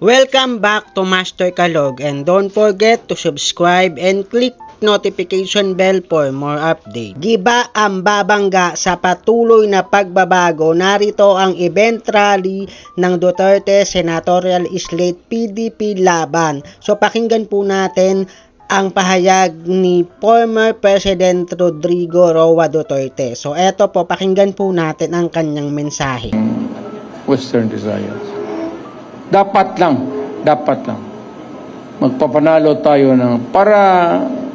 Welcome back to Master Kalog, and don't forget to subscribe and click notification bell for more update. Giba ang babangga sa patuloy na pagbabago. Narito ang event rally ng Duterte Senatorial Slate PDP Laban. So pakinggan po natin ang pahayag ni former President Rodrigo Roa Duterte. So eto po, pakinggan po natin ang kanyang mensahe. Western desires. Dapat lang magpapanalo tayo para,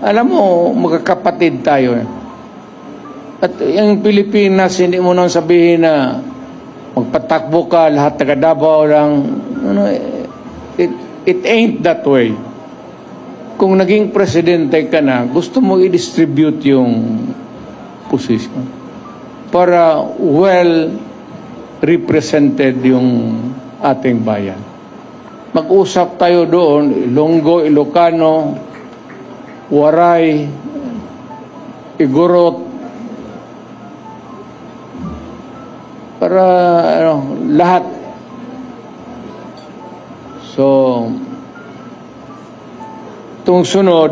alam mo, magkakapatid tayo. At yung Pilipinas, hindi mo nang sabihin na magpatakbo ka, lahat taga Davao lang. It ain't that way. Kung naging presidente ka na, gusto mo i-distribute yung position para well represented yung ating bayan. Mag-usap tayo doon, Ilonggo, Ilocano, Waray, Igorot, para lahat. So, itong sunod,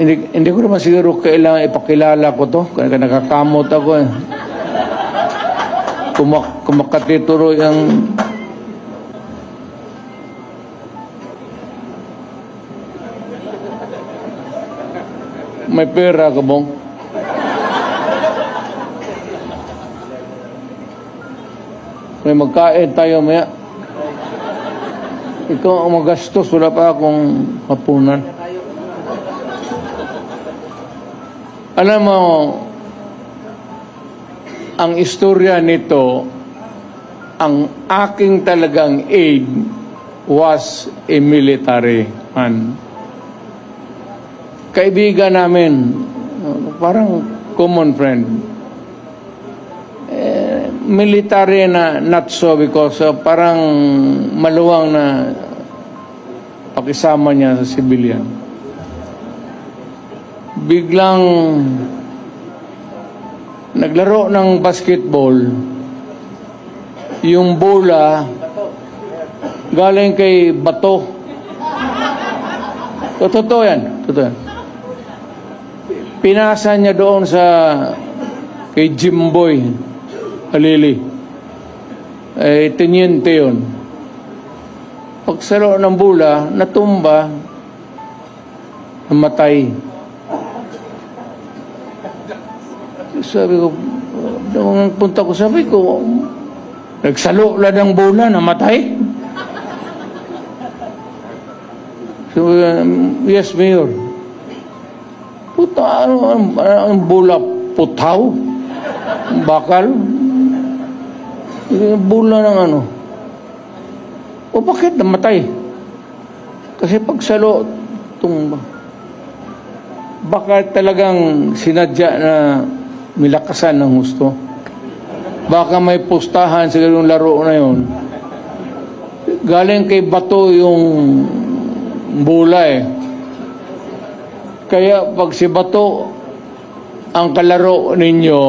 hindi ko naman siguro kailangan ipakilala ko to. Kaya nakakamot ako eh. Kumakatituro yung may pera ka bong? May magkain tayo maya. Ikaw ang magastos, wala pa akong hapunan. Alam mo, ang istorya nito, ang aking talagang aide was a military man. Kaibigan namin, parang common friend. Military na not so because parang maluwang na pakisama niya sa civilian. Biglang naglaro ng basketball, yung bola galing kay Bato. Totoo yan. Pinasa niya doon kay Jimboy Halili. Teniente yun. Pagsalo ng bola, natumba, namatay. Sabi ko, nung punta ko, sabi ko, nagsalo lang ng bola, namatay. So, yes, Mayor. Puta, ang bola, putaw? Bakal? Bola ng ano? O bakit namatay? Kasi pagsalo, tumba. Baka talagang sinadya na milakasan ng gusto. Baka may pustahan sa ganung laro na yun. Galing kay Bato yung bola eh. Kaya pag si Bato ang kalaro ninyo,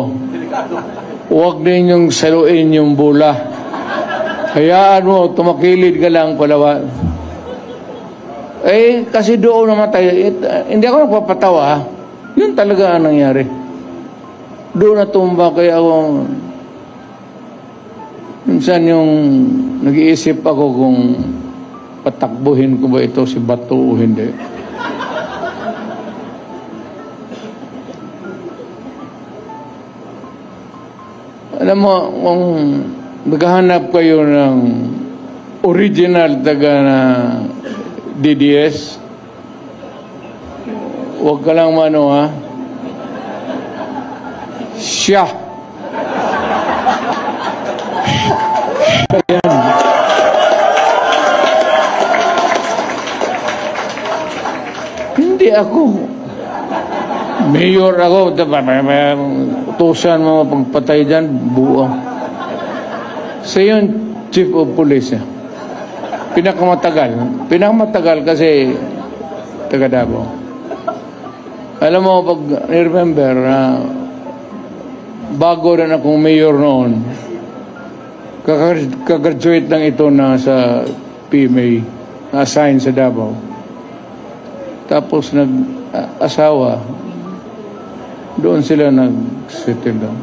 huwag ninyong saluin yung bola. Hayaan mo, tumakilid ka lang palawa. Kasi doon namatay. Hindi ako nagpapatawa. Yun talaga ang nangyari. Doon natumba kaya ako. Minsan yung nag-iisip ako kung patakbuhin ko ba ito si Bato o hindi. Alam mo, kung naghahanap kayo ng original taga na DDS, huwag ka lang mano ha. Siya. Ayan. Hindi ako. Mayor ako. Utusan mo pagpatay dyan, buo. Sa yun, Chief of Police. Pinakamatagal kasi taga Davao. Alam mo, pag remember, bago rin akong mayor noon. Kakagraduate lang ito na sa PMA, na-assign sa Davao. Tapos nag-asawa, doon sila nag-settle down.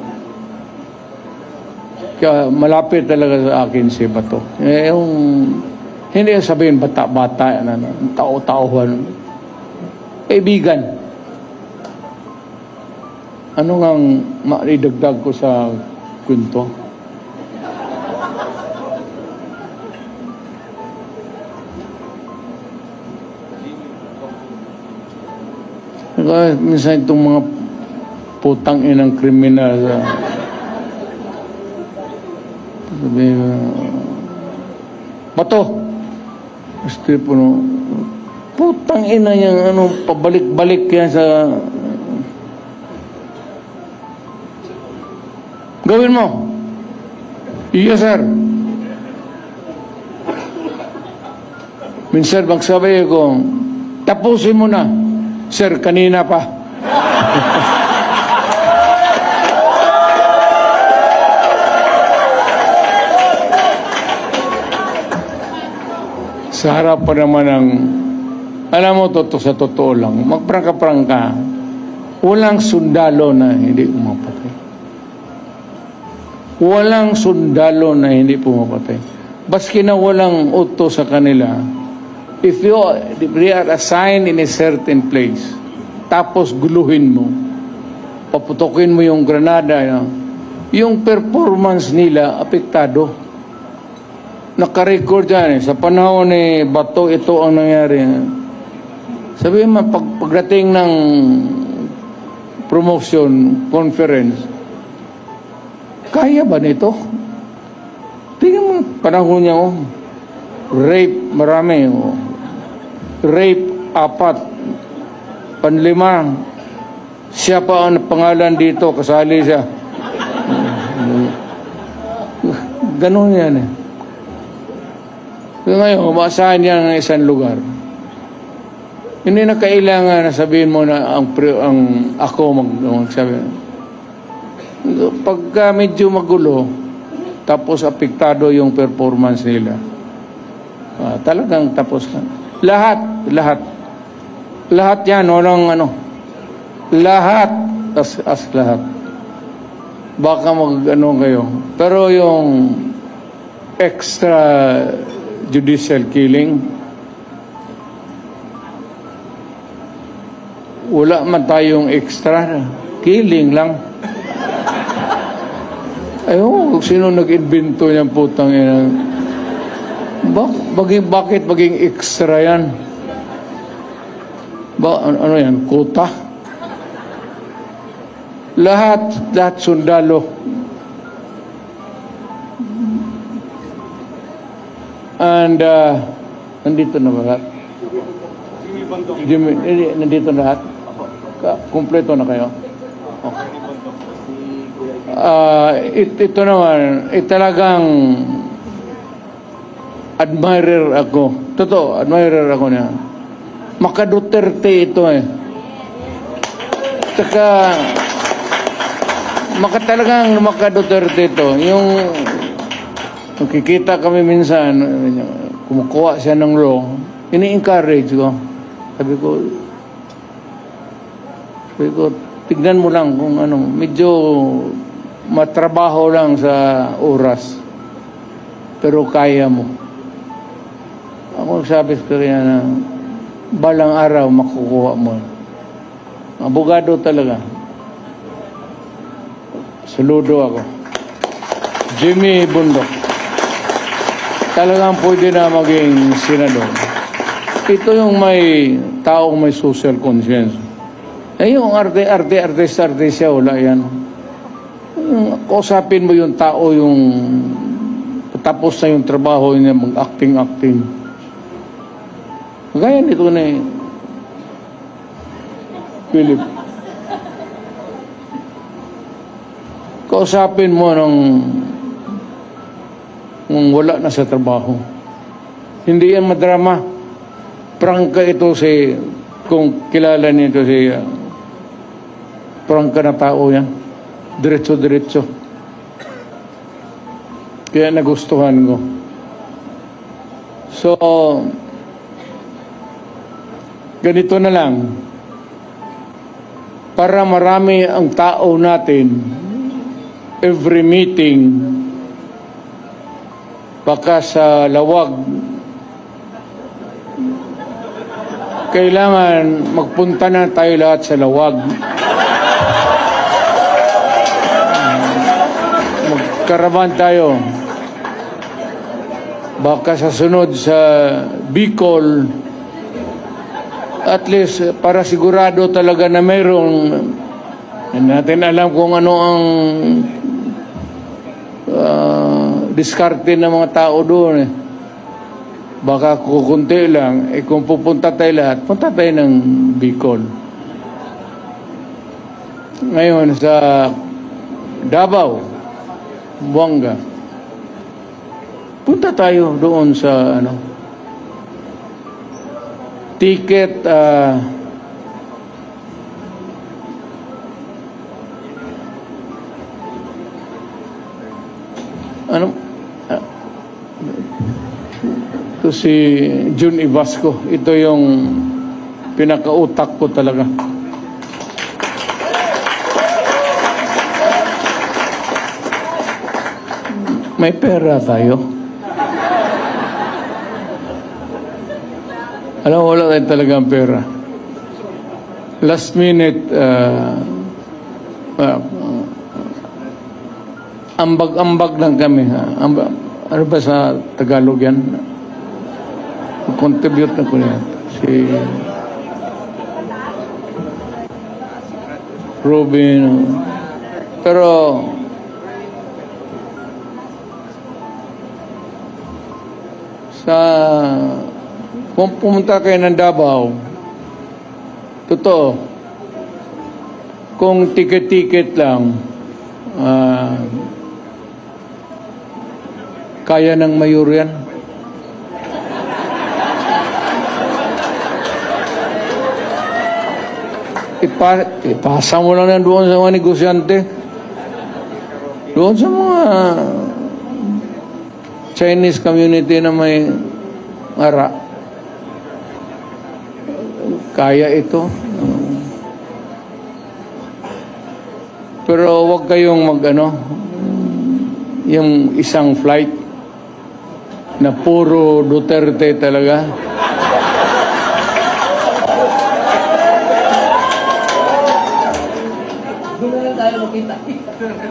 Kaya malapit talaga sa akin si Bato. Hindi sabihin bata-bata, tao-tauhan. Kaibigan. Ano ngang maidagdag ko sa kwento? Minsan itong mga putang inang kriminal sabi Bato gusto po no putang ina niyang pabalik-balik yan sa gawin mo. Iya sir. Minsan magsabi ko tapusin mo na. Sir, kanina pa. Sa harap pa naman ng, alam mo, sa totoo lang, magprangka-prangka, walang sundalo na hindi pumapatay. Walang sundalo na hindi pumapatay. Baski na walang uto sa kanila, if they are assigned in a certain place, tapos guluhin mo, paputokin mo yung granada, yung performance nila, apektado. Nakarecord yan. Sa panahon ni Bato, ito ang nangyari. Sabihin mo, pagdating ng promotion, conference, kaya ba nito? Tingnan mo, panahon niya, rape, marami, rape, 4, panlima, siya pa ang pangalan dito, kasali siya. Ganon yan eh. Ngayon, umaasahan niya ng isang lugar. Hindi na kailangan na sabihin mo na ako magsabi. Pagka medyo magulo, tapos apektado yung performance nila, talagang tapos na. Lahat yan, walang lahat, as lahat. Baka kayo. Pero yung extra judicial killing, wala man tayong extra killing lang. Ayun, sino nag-invento niyang putang ina? Bakit maging extra yan? Ano yan? Kota? Lahat sundalo. And nandito na ba lahat? Nandito na lahat? Kompleto na kayo? Okay. Ito naman, talagang admirer ako. Totoo, admirer ako niya. Maka-Duterte ito eh. Talagang maka-Duterte ito. Yung nakikita kami minsan, kumukuha siya ng law, ini-encourage ko. Sabi ko, tignan mo lang kung medyo matrabaho lang sa oras. Pero kaya mo. Ako sabi ko rin na balang araw makukuha mo. Abogado talaga. Saludo ako. Jimmy Bundok. Talagang pwede na maging senador. Ito yung may taong may social conscience. Yung artista wala yan. Kausapin mo yung tao, yung tapos na yung trabaho niya, mag-acting. Gaya nito na Philip. Kausapin mo nung wala na sa trabaho. Hindi yan madrama. Prangka ito kung kilala nito prangka na tao yan. diretso-diretso. Kaya nagustuhan ko. So, ganito na lang. Para marami ang tao natin, every meeting, baka sa lawag, kailangan magpunta na tayo lahat sa lawag. Magkaraban tayo. Baka sa sunod sa Bicol, at least para sigurado talaga na mayroong, natin alam kung ano ang diskarte ng mga tao doon eh. Baka kukunti lang, kung pupunta tayo lahat, punta tayo ng Bicol. Ngayon sa Davao, Buanga, punta tayo doon sa ticket ito si Jun Ibasco. Ito yung pinakautak ko talaga. May pera tayo. Alam mo, wala tayo talagang pera. Last minute, ambag-ambag lang kami. Ano ba sa Tagalog yan? Contribute na ko yan. Si Robin. Pero kung pumunta kayo ng Davao, totoo, kung ticket-ticket lang, kaya ng mayor yan. Ipasa mo lang yan doon sa mga negosyante. Doon sa mga Chinese community na may ara. Kaya ito. Pero wag kayong yung isang flight na puro Duterte talaga.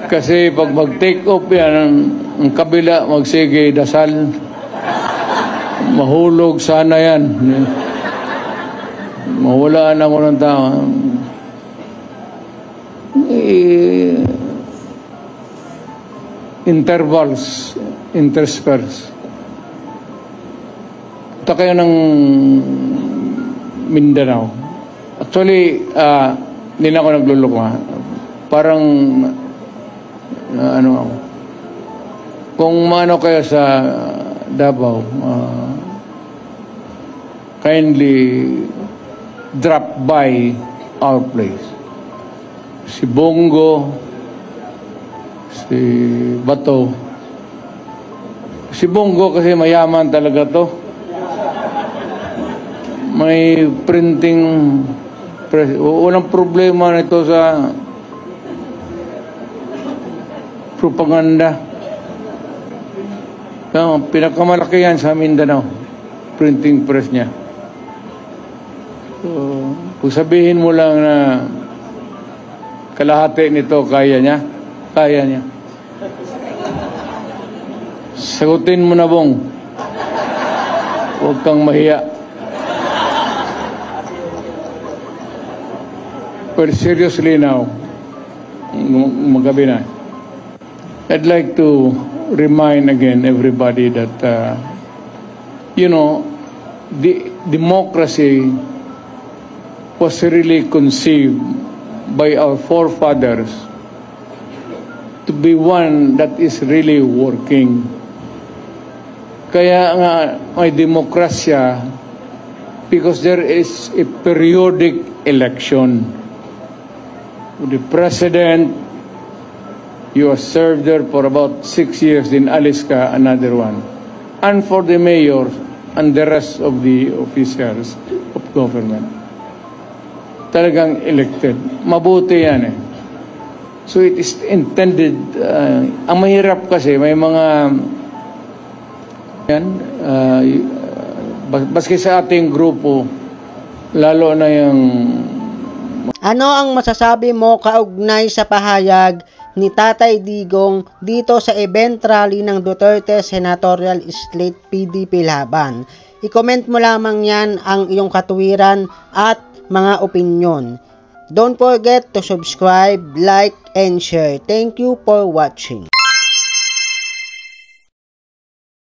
Kasi pag mag-take off yan, ang kabila magsige dasal. Mahulog sana yan. Mawalaan ako ng tao. Intervals, intersperse. Punta kayo ng Mindanao. Actually, hindi na ako nagluloko ha. Parang kung maano kayo sa Davao, kindly drop by our place. Si Bongo, si Bato. Si Bongo kasi mayaman talaga to. May printing press. Walang problema nito sa propaganda. Pinakamalaki yan sa Mindanao. Printing press niya. So, kung sabihin mo lang na kalahati nito, kaya niya. Kaya niya. Sagutin mo na, Bong. Huwag kang mahiya. But seriously now, magabi na. I'd like to remind again everybody that, the democracy was really conceived by our forefathers to be one that is really working. Kaya nga may demokrasya because there is a periodic election. The president You have served there for about 6 years, then alis ka, another one. And for the mayor and the rest of the officials of government. Talagang elected. Mabuti yan eh. So it is intended, ang mahirap kasi may mga yan, baski sa ating grupo, lalo na yung... Ano ang masasabi mo kaugnay sa pahayag ni Tatay Digong dito sa event rally ng Duterte Senatorial Slate PDP Laban? I-comment mo lamang yan ang iyong katuwiran at mga opinyon. Don't forget to subscribe, like, and share. Thank you for watching.